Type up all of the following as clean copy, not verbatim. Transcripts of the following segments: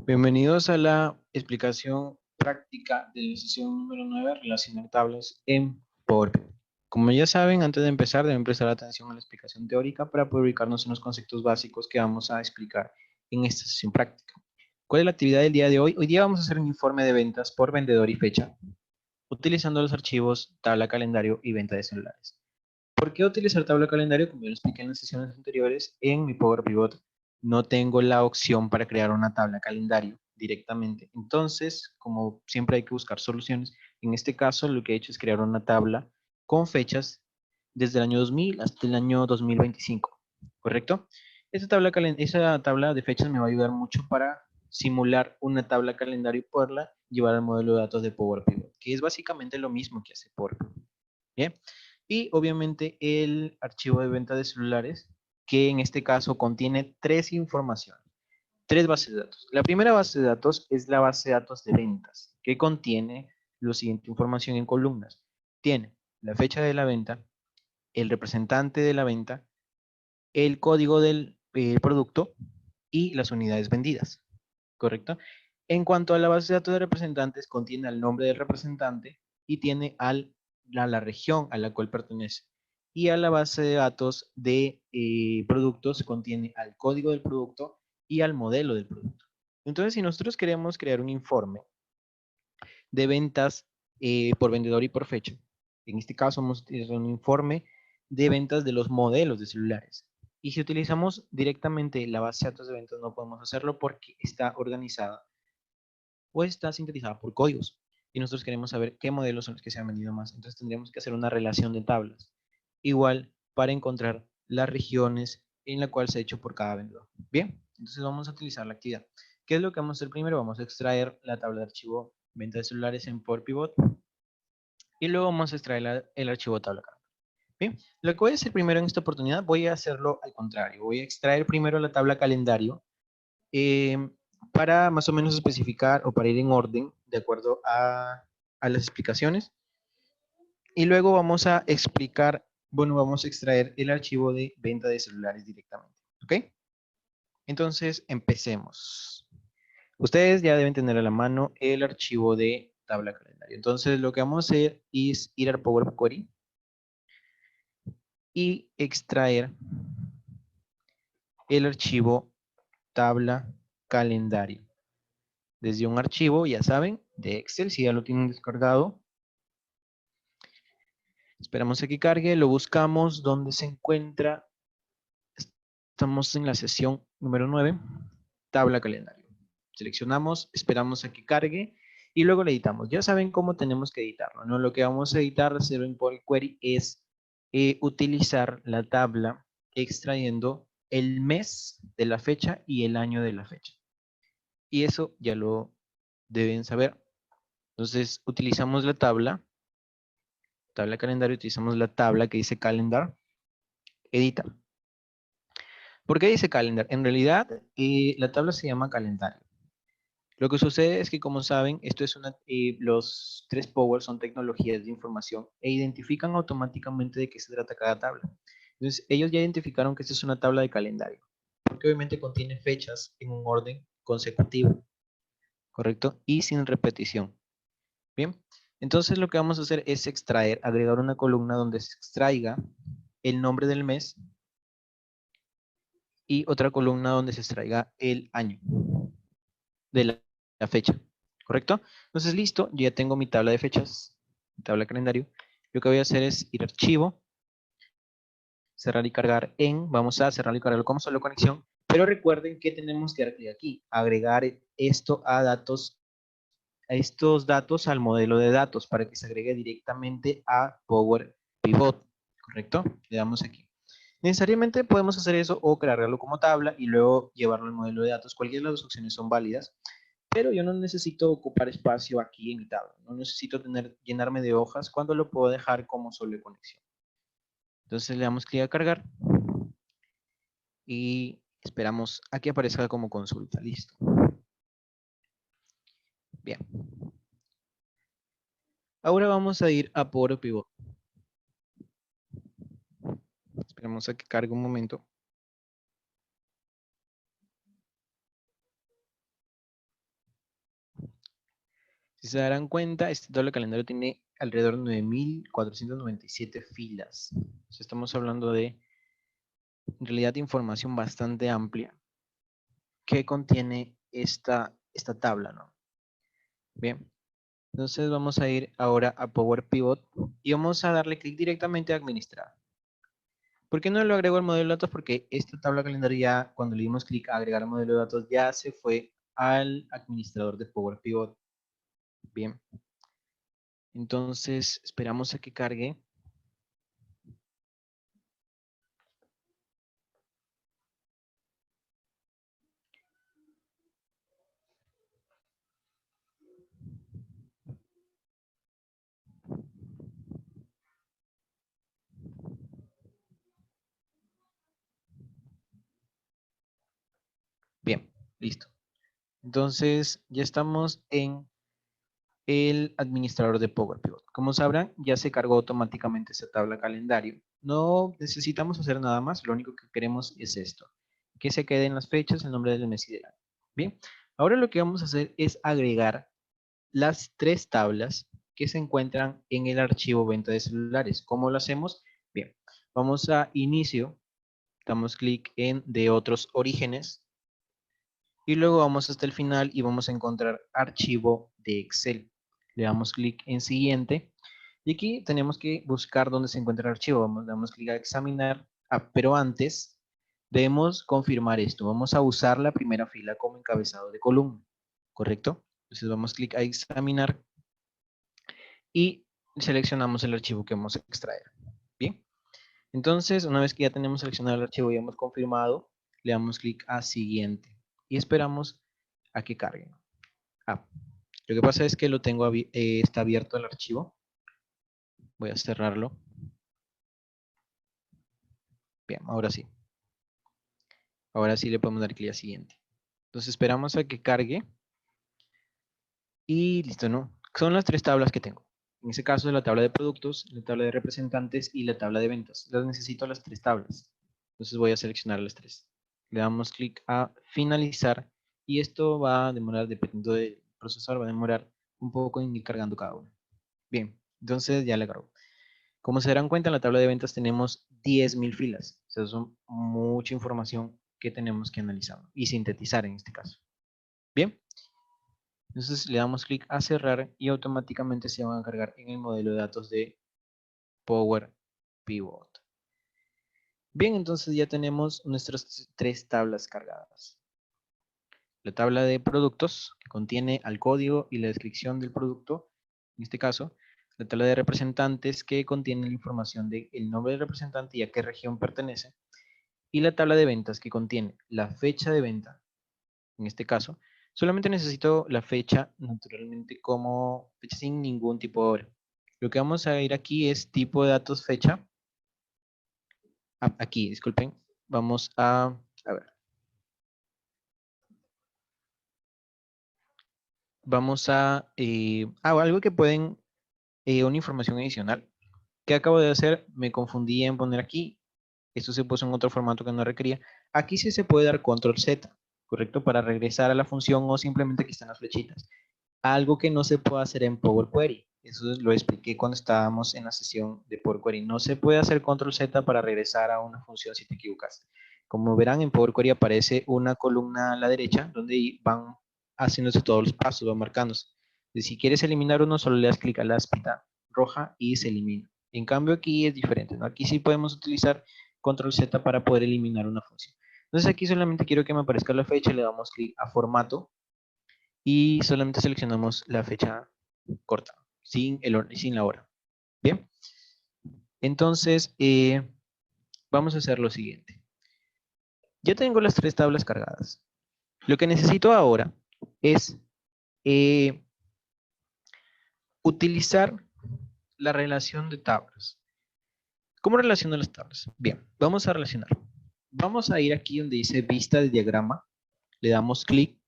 Bienvenidos a la explicación práctica de la sesión número 9, relacionar tablas en PowerPoint. Como ya saben, antes de empezar deben prestar atención a la explicación teórica para poder ubicarnos en los conceptos básicos que vamos a explicar en esta sesión práctica. ¿Cuál es la actividad del día de hoy? Hoy día vamos a hacer un informe de ventas por vendedor y fecha, utilizando los archivos tabla, calendario y venta de celulares. ¿Por qué utilizar tabla calendario? Como ya lo expliqué en las sesiones anteriores, en mi Power Pivot no tengo la opción para crear una tabla calendario directamente. Entonces, como siempre hay que buscar soluciones, en este caso lo que he hecho es crear una tabla con fechas desde el año 2000 hasta el año 2025, ¿correcto? Esa tabla de fechas me va a ayudar mucho para simular una tabla calendario y poderla llevar al modelo de datos de Power Pivot, que es básicamente lo mismo que hace Power Pivot. Bien, y obviamente el archivo de venta de celulares, que en este caso contiene tres informaciones, tres bases de datos. La primera base de datos es la base de datos de ventas, que contiene la siguiente información en columnas. Tiene la fecha de la venta, el representante de la venta, el código del producto y las unidades vendidas, ¿correcto? En cuanto a la base de datos de representantes, contiene el nombre del representante y tiene la región a la cual pertenece. Y a la base de datos de productos contiene al código del producto y al modelo del producto. Entonces, si nosotros queremos crear un informe de ventas por vendedor y por fecha, en este caso vamos a utilizar un informe de ventas de los modelos de celulares. Y si utilizamos directamente la base de datos de ventas, no podemos hacerlo porque está organizada o está sintetizada por códigos. Y nosotros queremos saber qué modelos son los que se han vendido más. Entonces tendríamos que hacer una relación de tablas. Igual para encontrar las regiones en la cual se ha hecho por cada vendedor. Bien, entonces vamos a utilizar la actividad. ¿Qué es lo que vamos a hacer primero? Vamos a extraer la tabla de archivo venta de celulares en Power Pivot y luego vamos a extraer el archivo tabla. Bien, lo que voy a hacer primero en esta oportunidad, voy a hacerlo al contrario. Voy a extraer primero la tabla calendario eh, para más o menos especificar o para ir en orden de acuerdo a las explicaciones. Y luego vamos a explicar, bueno, vamos a extraer el archivo de venta de celulares directamente. ¿Ok? Entonces, empecemos. Ustedes ya deben tener a la mano el archivo de tabla calendario. Entonces, lo que vamos a hacer es ir al Power Query y extraer el archivo tabla calendario. Desde un archivo, ya saben, de Excel, si ya lo tienen descargado. Esperamos a que cargue, lo buscamos donde se encuentra. Estamos en la sesión número 9, tabla calendario. Seleccionamos, esperamos a que cargue y luego le editamos. Ya saben cómo tenemos que editarlo, ¿no? Lo que vamos a editar, hacerlo en Power Query, es utilizar la tabla extrayendo el mes de la fecha y el año de la fecha. Y eso ya lo deben saber. Entonces, utilizamos la tabla calendario, utilizamos la tabla que dice calendar, edita. ¿Por qué dice calendar? En realidad, la tabla se llama calendario. Lo que sucede es que, como saben, los tres Power son tecnologías de información e identifican automáticamente de qué se trata cada tabla. Entonces, ellos ya identificaron que esta es una tabla de calendario, porque obviamente contiene fechas en un orden consecutivo, ¿correcto? Y sin repetición. Bien, entonces lo que vamos a hacer es agregar una columna donde se extraiga el nombre del mes y otra columna donde se extraiga el año de la fecha, ¿correcto? Entonces, listo, yo ya tengo mi tabla de fechas, mi tabla de calendario. Lo que voy a hacer es ir a archivo, cerrar y cargar vamos a cerrar y cargar como solo conexión, pero recuerden que tenemos que aquí, agregar esto a estos datos al modelo de datos para que se agregue directamente a Power Pivot, ¿correcto? Le damos aquí. Necesariamente podemos hacer eso o crearlo como tabla y luego llevarlo al modelo de datos. Cualquiera de las dos opciones son válidas, pero yo no necesito ocupar espacio aquí en mi tabla. No necesito llenarme de hojas cuando lo puedo dejar como solo de conexión. Entonces le damos clic a cargar y esperamos a que aparezca como consulta. Listo. Bien. Ahora vamos a ir a Power Pivot. Esperamos a que cargue un momento. Si se darán cuenta, este tabla de calendario tiene alrededor de 9.497 filas. O sea, estamos hablando de, en realidad, información bastante amplia que contiene esta tabla, ¿no? Bien, entonces vamos a ir ahora a Power Pivot y vamos a darle clic directamente a administrar. ¿Por qué no lo agrego al modelo de datos? Porque esta tabla calendario ya, cuando le dimos clic a agregar al modelo de datos, ya se fue al administrador de Power Pivot. Bien. Entonces, esperamos a que cargue. Bien, listo. Entonces, ya estamos en el administrador de Power Pivot. Como sabrán, ya se cargó automáticamente esta tabla calendario. No necesitamos hacer nada más, lo único que queremos es esto, que se queden las fechas, el nombre del mes y del año. Bien, ahora lo que vamos a hacer es agregar las tres tablas que se encuentran en el archivo venta de celulares. ¿Cómo lo hacemos? Bien, vamos a inicio, damos clic en de otros orígenes y luego vamos hasta el final y vamos a encontrar archivo de Excel. Le damos clic en siguiente y aquí tenemos que buscar dónde se encuentra el archivo. Damos clic a examinar, pero antes debemos confirmar esto. Vamos a usar la primera fila como encabezado de columna, ¿correcto? Entonces vamos clic a examinar y seleccionamos el archivo que vamos a extraer. Bien, entonces una vez que ya tenemos seleccionado el archivo y hemos confirmado, le damos clic a siguiente y esperamos a que cargue. Lo que pasa es que lo tengo está abierto el archivo. Voy a cerrarlo. Bien, ahora sí. Ahora sí le podemos dar clic a siguiente. Entonces esperamos a que cargue. Y listo, ¿no? Son las tres tablas que tengo. En ese caso es la tabla de productos, la tabla de representantes y la tabla de ventas. Las necesito las tres tablas. Entonces voy a seleccionar las tres. Le damos clic a finalizar y esto va a demorar, dependiendo del procesador, va a demorar un poco en ir cargando cada una. Bien, entonces ya le cargo. Como se darán cuenta, en la tabla de ventas tenemos 10.000 filas. O sea, son mucha información que tenemos que analizar y sintetizar en este caso. Bien, entonces le damos clic a cerrar y automáticamente se van a cargar en el modelo de datos de Power Pivot. Bien, entonces ya tenemos nuestras tres tablas cargadas. La tabla de productos, que contiene al código y la descripción del producto, en este caso. La tabla de representantes, que contiene la información del nombre del representante y a qué región pertenece. Y la tabla de ventas, que contiene la fecha de venta, en este caso. Solamente necesito la fecha, naturalmente, como fecha sin ningún tipo de hora. Lo que vamos a ir aquí es tipo de datos fecha. Aquí, disculpen. Vamos a ver. Vamos a algo que pueden, una información adicional. ¿Qué acabo de hacer? Me confundí en poner aquí. Esto se puso en otro formato que no requería. Aquí sí se puede dar control Z, ¿correcto? Para regresar a la función o simplemente aquí están las flechitas. Algo que no se puede hacer en Power Query. Eso lo expliqué cuando estábamos en la sesión de Power Query. No se puede hacer control Z para regresar a una función si te equivocas. Como verán, en Power Query aparece una columna a la derecha donde van haciéndose todos los pasos, van marcándose. Y si quieres eliminar uno, solo le das clic a la aspita roja y se elimina. En cambio aquí es diferente, ¿no? Aquí sí podemos utilizar control Z para poder eliminar una función. Entonces aquí solamente quiero que me aparezca la fecha, le damos clic a formato y solamente seleccionamos la fecha corta, sin la hora. Bien, entonces vamos a hacer lo siguiente. Ya tengo las tres tablas cargadas. Lo que necesito ahora es utilizar la relación de tablas. ¿Cómo relaciono las tablas? Bien, vamos a relacionar. Vamos a ir aquí donde dice vista de diagrama, le damos clic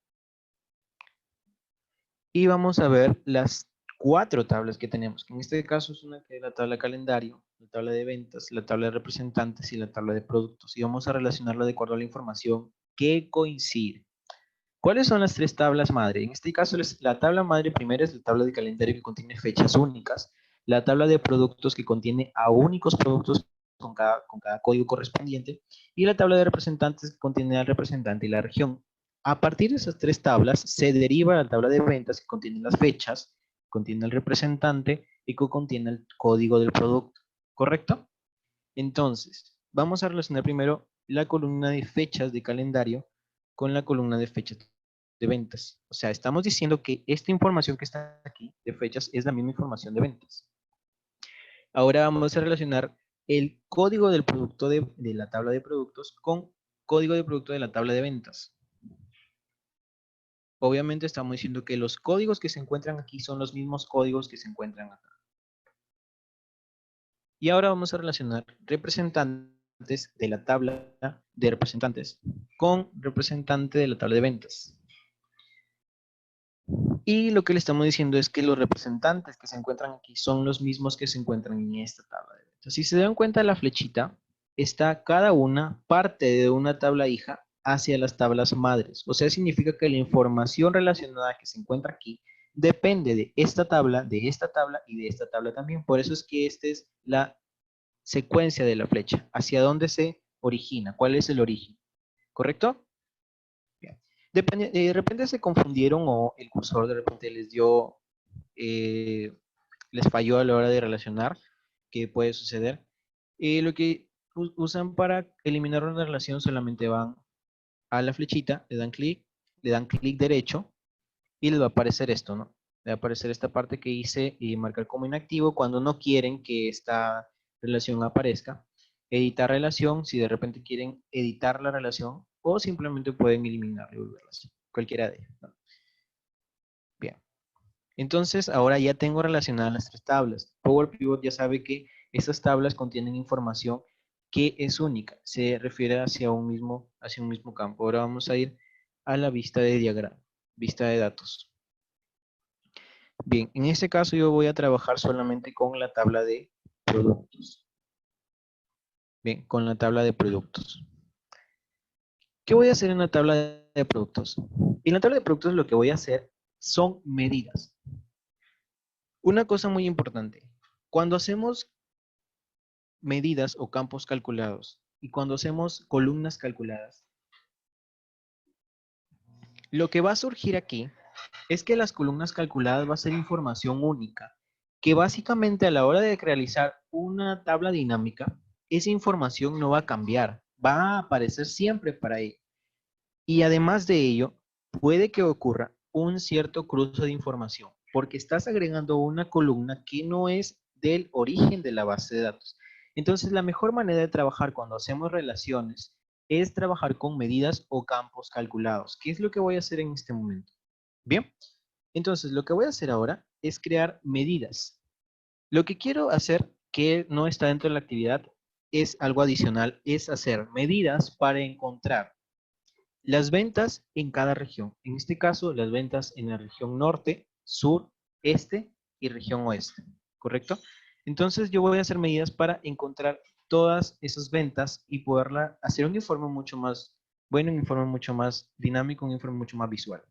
y vamos a ver las cuatro tablas que tenemos, que en este caso es una que es la tabla de calendario, la tabla de ventas, la tabla de representantes y la tabla de productos. Y vamos a relacionarla de acuerdo a la información que coincide. ¿Cuáles son las tres tablas madre? En este caso, la tabla madre primera es la tabla de calendario que contiene fechas únicas, la tabla de productos que contiene a únicos productos con cada código correspondiente, y la tabla de representantes que contiene al representante y la región. A partir de esas tres tablas se deriva la tabla de ventas que contiene las fechas, contiene el representante y que contiene el código del producto. ¿Correcto? Entonces, vamos a relacionar primero la columna de fechas de calendario con la columna de fechas de ventas. O sea, estamos diciendo que esta información que está aquí de fechas es la misma información de ventas. Ahora vamos a relacionar el código del producto de la tabla de productos con código de producto de la tabla de ventas. Obviamente estamos diciendo que los códigos que se encuentran aquí son los mismos códigos que se encuentran acá. Y ahora vamos a relacionar representantes de la tabla de representantes con representante de la tabla de ventas. Y lo que le estamos diciendo es que los representantes que se encuentran aquí son los mismos que se encuentran en esta tabla de ventas. Si se dan cuenta, la flechita está cada una parte de una tabla hija hacia las tablas madres. O sea, significa que la información relacionada que se encuentra aquí depende de esta tabla y de esta tabla también. Por eso es que esta es la secuencia de la flecha. ¿Hacia dónde se origina? ¿Cuál es el origen? ¿Correcto? Bien. De repente se confundieron o el cursor de repente les dio, les falló a la hora de relacionar, que puede suceder. Lo que usan para eliminar una relación solamente van a la flechita, le dan clic derecho y les va a aparecer esto, ¿no? Le va a aparecer esta parte que dice marcar como inactivo cuando no quieren que esta relación aparezca. Editar relación, si de repente quieren editar la relación, o simplemente pueden eliminarla y volverla así. Cualquiera de ellas, ¿no? Bien. Entonces, ahora ya tengo relacionadas las tres tablas. Power Pivot ya sabe que estas tablas contienen información que es única. Se refiere hacia un mismo campo. Ahora vamos a ir a la vista de diagrama, vista de datos. Bien, en este caso yo voy a trabajar solamente con la tabla de productos. Bien, con la tabla de productos. ¿Qué voy a hacer en la tabla de productos? En la tabla de productos lo que voy a hacer son medidas. Una cosa muy importante. Cuando hacemos medidas o campos calculados y cuando hacemos columnas calculadas, lo que va a surgir aquí es que las columnas calculadas va a ser información única, que básicamente a la hora de realizar una tabla dinámica, esa información no va a cambiar, va a aparecer siempre para ahí. Y además de ello, puede que ocurra un cierto cruce de información, porque estás agregando una columna que no es del origen de la base de datos. Entonces, la mejor manera de trabajar cuando hacemos relaciones es trabajar con medidas o campos calculados. ¿Qué es lo que voy a hacer en este momento? Bien, entonces lo que voy a hacer ahora es crear medidas. Lo que quiero hacer, que no está dentro de la actividad, es algo adicional, es hacer medidas para encontrar las ventas en cada región. En este caso, las ventas en la región norte, sur, este y región oeste. ¿Correcto? Entonces yo voy a hacer medidas para encontrar todas esas ventas y poderla hacer un informe mucho más bueno, un informe mucho más dinámico, un informe mucho más visual.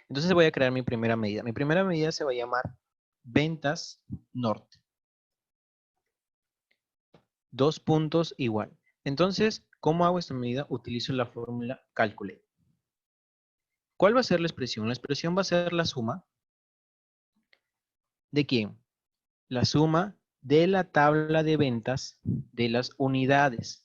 Entonces voy a crear mi primera medida. Mi primera medida se va a llamar ventas norte. 2 puntos igual. Entonces, ¿cómo hago esta medida? Utilizo la fórmula calculate. ¿Cuál va a ser la expresión? La expresión va a ser la suma. ¿De quién? La suma de la tabla de ventas de las unidades.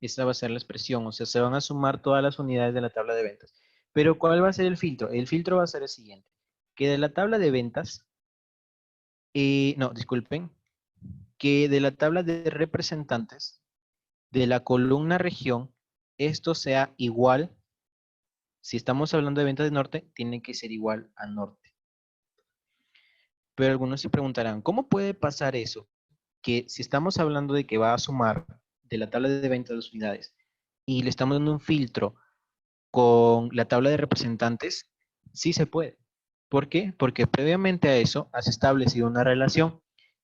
Esta va a ser la expresión, o sea, se van a sumar todas las unidades de la tabla de ventas. Pero ¿cuál va a ser el filtro? El filtro va a ser el siguiente, que de la tabla de ventas, no, disculpen, que de la tabla de representantes de la columna región, esto sea igual, si estamos hablando de ventas de norte, tiene que ser igual a norte. Pero algunos se preguntarán, ¿cómo puede pasar eso? Que si estamos hablando de que va a sumar de la tabla de ventas de las unidades y le estamos dando un filtro con la tabla de representantes, sí se puede. ¿Por qué? Porque previamente a eso has establecido una relación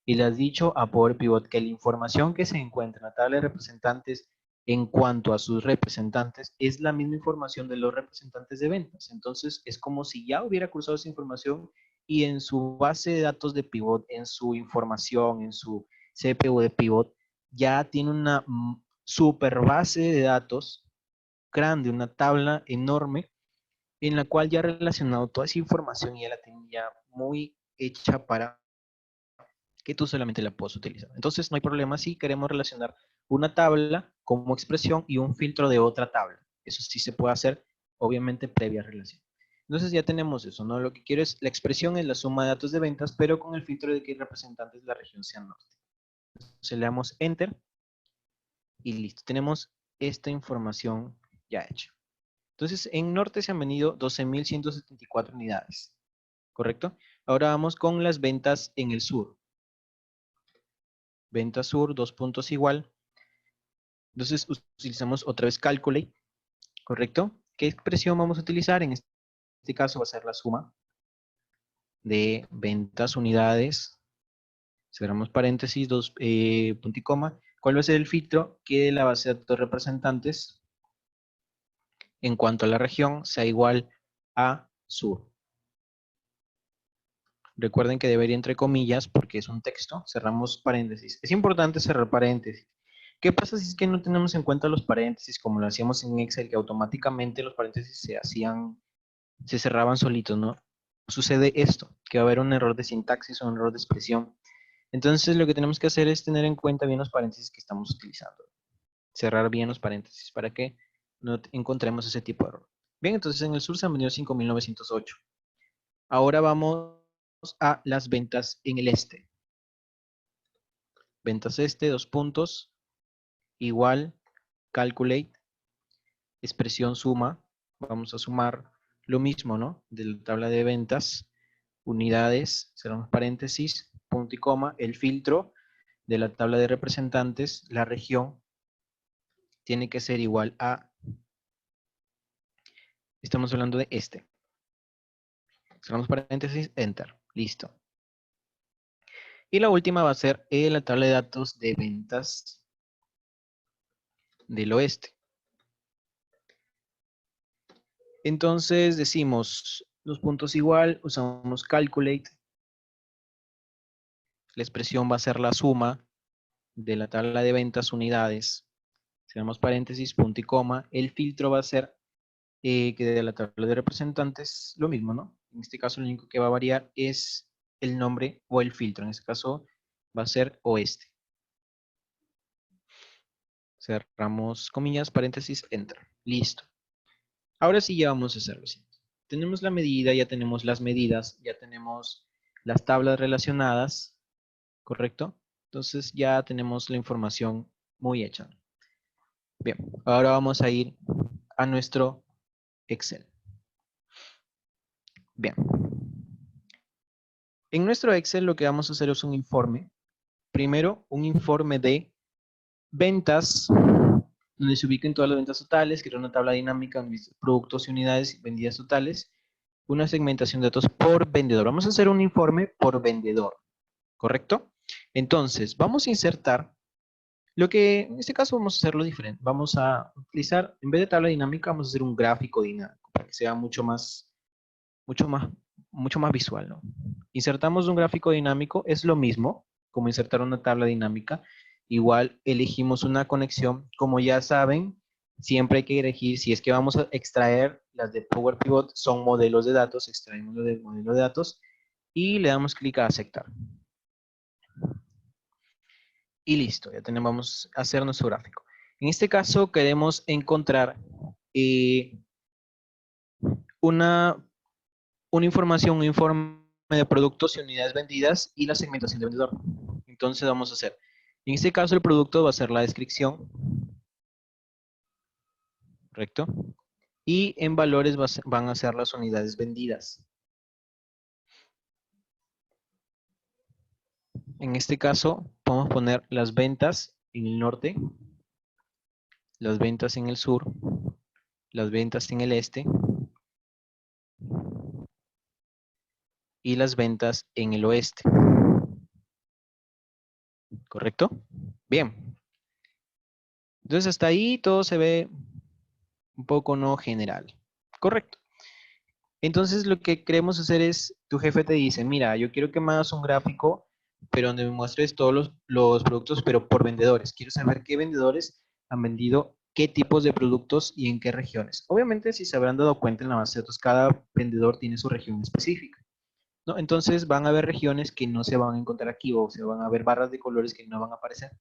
y le has dicho a Power Pivot que la información que se encuentra en la tabla de representantes en cuanto a sus representantes, es la misma información de los representantes de ventas. Entonces, es como si ya hubiera cruzado esa información y en su base de datos de pivot, en su información, en su CPU de pivot, ya tiene una super base de datos grande, una tabla enorme en la cual ya ha relacionado toda esa información y ya la tenía muy hecha para que tú solamente la puedas utilizar. Entonces, no hay problema si queremos relacionar una tabla como expresión y un filtro de otra tabla. Eso sí se puede hacer, obviamente, previa relación. Entonces ya tenemos eso, ¿no? Lo que quiero es, la expresión es la suma de datos de ventas, pero con el filtro de que el representante de la región sea norte. Entonces le damos Enter y listo. Tenemos esta información ya hecha. Entonces, en norte se han venido 12.174 unidades, ¿correcto? Ahora vamos con las ventas en el sur. Venta sur, 2 puntos igual. Entonces, utilizamos otra vez Calculate, ¿correcto? ¿Qué expresión vamos a utilizar? En este caso va a ser la suma de ventas unidades. Cerramos paréntesis, punto y coma. ¿Cuál va a ser el filtro? Que la base de datos representantes en cuanto a la región sea igual a sur. Recuerden que debería entre comillas porque es un texto. Cerramos paréntesis. Es importante cerrar paréntesis. ¿Qué pasa si es que no tenemos en cuenta los paréntesis como lo hacíamos en Excel, que automáticamente los paréntesis se cerraban solitos, ¿no? Sucede esto, que va a haber un error de sintaxis o un error de expresión. Entonces lo que tenemos que hacer es tener en cuenta bien los paréntesis que estamos utilizando. Cerrar bien los paréntesis para que no encontremos ese tipo de error. Bien, entonces en el sur se han venido 5.908. Ahora vamos a las ventas en el este. Ventas este, 2 puntos, igual, calculate, expresión suma, vamos a sumar lo mismo, ¿no? De la tabla de ventas, unidades, cerramos paréntesis, punto y coma, el filtro de la tabla de representantes, la región, tiene que ser igual a, estamos hablando de este. Cerramos paréntesis, enter, listo. Y la última va a ser la tabla de datos de ventas del oeste. Entonces decimos los puntos igual, usamos calculate, la expresión va a ser la suma de la tabla de ventas unidades, cerramos paréntesis, punto y coma, el filtro va a ser que de la tabla de representantes, lo mismo, ¿no? En este caso lo único que va a variar es el nombre o el filtro, en este caso va a ser oeste. Cerramos comillas, paréntesis, enter, listo. Ahora sí ya vamos a hacer lo siguiente. Tenemos la medida, ya tenemos las medidas, ya tenemos las tablas relacionadas, ¿correcto? Entonces ya tenemos la información muy hecha. Bien, ahora vamos a ir a nuestro Excel. Bien. En nuestro Excel lo que vamos a hacer es un informe. Primero, un informe de ventas, donde se ubiquen todas las ventas totales, que era una tabla dinámica donde dice productos y unidades vendidas totales, una segmentación de datos por vendedor. Vamos a hacer un informe por vendedor, ¿correcto? Entonces, vamos a insertar lo que, en este caso vamos a hacerlo diferente. Vamos a utilizar, en vez de tabla dinámica, vamos a hacer un gráfico dinámico para que sea mucho más, mucho más visual, ¿no? Insertamos un gráfico dinámico, es lo mismo como insertar una tabla dinámica. Igual elegimos una conexión, como ya saben, siempre hay que elegir, si es que vamos a extraer las de Power Pivot, son modelos de datos, extraemos lo del modelo de datos y le damos clic a aceptar. Y listo, ya tenemos, vamos a hacer nuestro gráfico. En este caso queremos encontrar una información, un informe de productos y unidades vendidas y la segmentación de vendedor. Entonces vamos a hacer, en este caso el producto va a ser la descripción, ¿correcto? Y en valores van a ser las unidades vendidas. En este caso podemos poner las ventas en el norte, las ventas en el sur, las ventas en el este y las ventas en el oeste. ¿Correcto? Bien. Entonces, hasta ahí todo se ve un poco no general. Correcto. Entonces, lo que queremos hacer es, tu jefe te dice, mira, yo quiero que me hagas un gráfico, pero donde me muestres todos los productos, pero por vendedores. Quiero saber qué vendedores han vendido qué tipos de productos y en qué regiones. Obviamente, si se habrán dado cuenta en la base de datos, cada vendedor tiene su región específica, ¿no? Entonces, van a haber regiones que no se van a encontrar aquí o se van a ver barras de colores que no van a aparecer.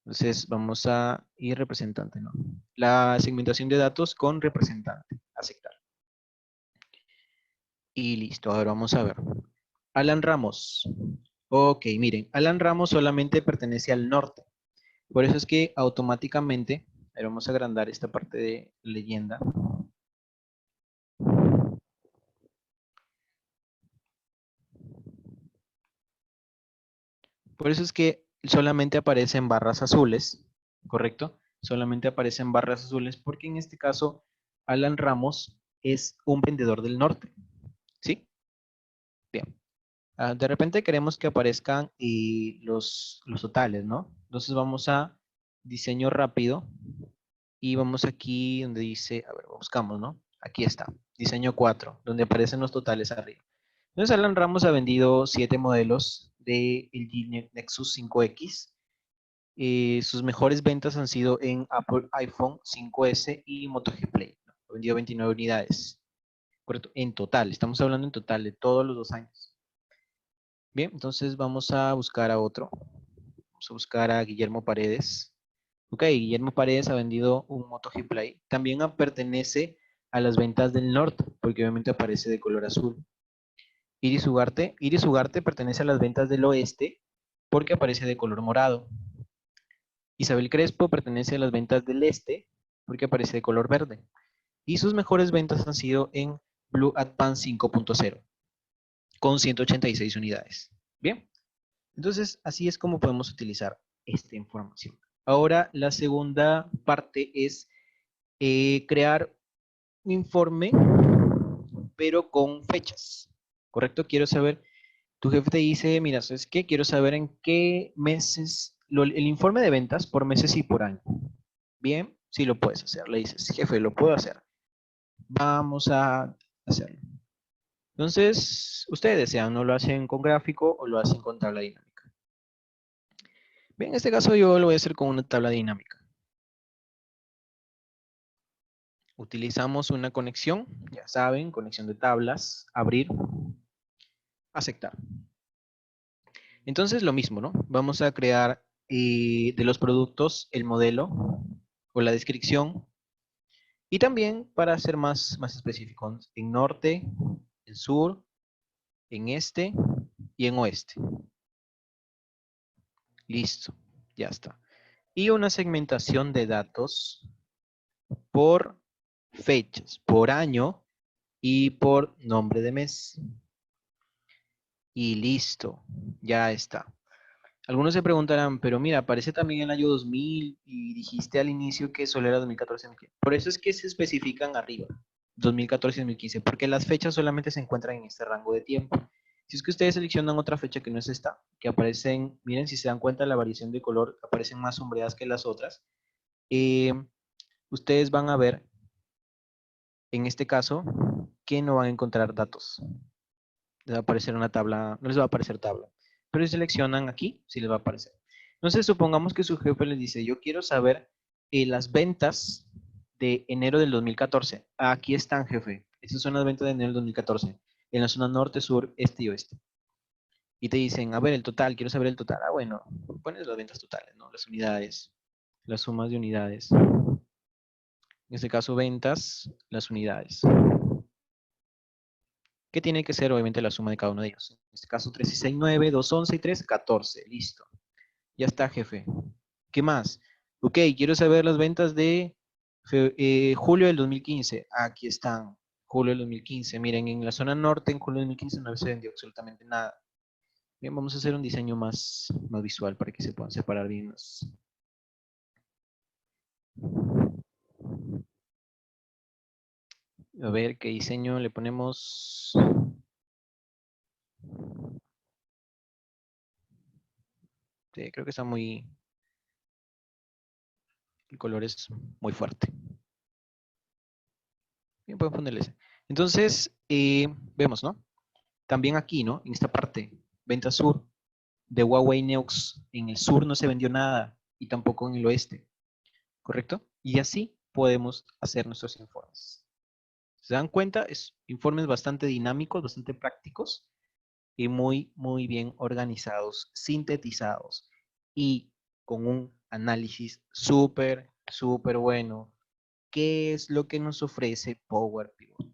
Entonces, vamos a ir representante, ¿no? La segmentación de datos con representante. Aceptar. Y listo, ahora vamos a ver. Alan Ramos. Ok, miren, Alan Ramos solamente pertenece al norte. Por eso es que automáticamente, a ver, vamos a agrandar esta parte de leyenda. Por eso es que solamente aparece en barras azules, ¿correcto? Solamente aparece en barras azules porque en este caso Alan Ramos es un vendedor del norte, ¿sí? Bien. De repente queremos que aparezcan los totales, ¿no? Entonces vamos a diseño rápido y vamos aquí donde dice, a ver, buscamos, ¿no? Aquí está, diseño 4, donde aparecen los totales arriba. Entonces Alan Ramos ha vendido 7 modelos de LG Nexus 5X. Sus mejores ventas han sido en Apple iPhone 5S y Moto G Play, ¿no? Ha vendido 29 unidades. Correcto, en total, estamos hablando en total de todos los 2 años. Bien, entonces vamos a buscar a otro. Vamos a buscar a Guillermo Paredes. Ok, Guillermo Paredes ha vendido un Moto G Play. También pertenece a las ventas del norte, porque obviamente aparece de color azul. Iris Ugarte pertenece a las ventas del oeste, porque aparece de color morado. Isabel Crespo pertenece a las ventas del este, porque aparece de color verde. Y sus mejores ventas han sido en Blue Advance 5.0, con 186 unidades. Bien. Entonces, así es como podemos utilizar esta información. Ahora, la segunda parte es crear un informe, pero con fechas. ¿Correcto? Quiero saber, tu jefe te dice, mira, ¿sabes qué? Quiero saber en qué meses, el informe de ventas por meses y por año. Bien, sí lo puedes hacer. Le dices, jefe, lo puedo hacer. Vamos a hacerlo. Entonces, ustedes desean, no lo hacen con gráfico o lo hacen con tabla dinámica. Bien, en este caso yo lo voy a hacer con una tabla dinámica. Utilizamos una conexión, ya saben, conexión de tablas, abrir, aceptar. Entonces lo mismo, ¿no? Vamos a crear de los productos el modelo o la descripción y también para ser más específicos, en norte, en sur, en este y en oeste. Listo, ya está. Y una segmentación de datos por fechas, por año y por nombre de mes. Y listo, ya está. Algunos se preguntarán, pero mira, aparece también el año 2000 y dijiste al inicio que solo era 2014 y 2015. Por eso es que se especifican arriba, 2014 y 2015, porque las fechas solamente se encuentran en este rango de tiempo. Si es que ustedes seleccionan otra fecha que no es esta, que aparecen, miren, si se dan cuenta la variación de color, aparecen más sombreadas que las otras, eh, ustedes van a ver, en este caso, que no van a encontrar datos. Les va a aparecer una tabla, no les va a aparecer tabla. Pero si seleccionan aquí, sí les va a aparecer. Entonces, supongamos que su jefe les dice, yo quiero saber las ventas de enero del 2014. Aquí están, jefe. Estas son las ventas de enero del 2014. En la zona norte, sur, este y oeste. Y te dicen, a ver, el total, quiero saber el total. Ah, bueno, pones las ventas totales, ¿no? Las unidades, las sumas de unidades. En este caso, ventas, las unidades. ¿Qué tiene que ser? Obviamente la suma de cada uno de ellos. En este caso, 3 y 6, 9, 2, 11 y 3, 14. Listo. Ya está, jefe. ¿Qué más? Ok, quiero saber las ventas de julio del 2015. Aquí están. Julio del 2015. Miren, en la zona norte, en julio del 2015 no se vendió absolutamente nada. Bien, vamos a hacer un diseño más visual para que se puedan separar bien los... A ver, ¿qué diseño le ponemos? Sí, creo que está muy... El color es muy fuerte. Bien, pueden ponerle ese. Entonces, vemos, ¿no? También aquí, ¿no? En esta parte, venta sur de Huawei Neux. En el sur no se vendió nada y tampoco en el oeste, ¿correcto? Y así podemos hacer nuestros informes. ¿Se dan cuenta? Es informes bastante dinámicos, bastante prácticos y muy, muy bien organizados, sintetizados y con un análisis súper, súper bueno. ¿Qué es lo que nos ofrece Power Pivot?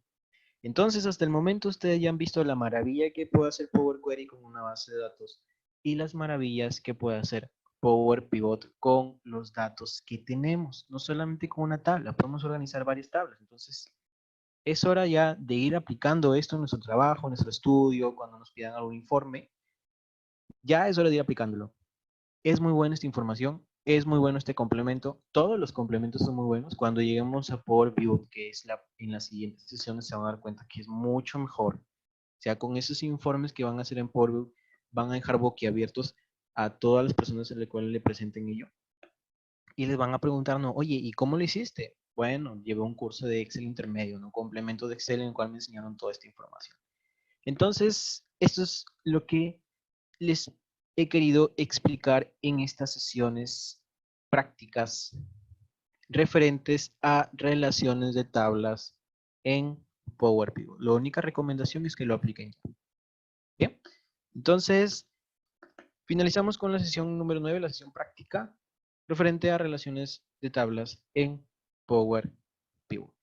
Entonces, hasta el momento ustedes ya han visto la maravilla que puede hacer Power Query con una base de datos y las maravillas que puede hacer Power Pivot con los datos que tenemos. No solamente con una tabla, podemos organizar varias tablas. Entonces, es hora ya de ir aplicando esto en nuestro trabajo, en nuestro estudio, cuando nos pidan algún informe. Ya es hora de ir aplicándolo. Es muy buena esta información, es muy bueno este complemento. Todos los complementos son muy buenos. Cuando lleguemos a Power Pivot, que es en las siguientes sesiones, se van a dar cuenta que es mucho mejor. O sea, con esos informes que van a hacer en Power Pivot, van a dejar boquiabiertos a todas las personas a las cuales le presenten ello. Y les van a preguntar, no, oye, ¿y cómo lo hiciste? Bueno, llevé un curso de Excel intermedio, un complemento de Excel en el cual me enseñaron toda esta información. Entonces, esto es lo que les he querido explicar en estas sesiones prácticas referentes a relaciones de tablas en Power Pivot. La única recomendación es que lo apliquen. Bien, entonces finalizamos con la sesión número 9, la sesión práctica referente a relaciones de tablas en Power Pivot.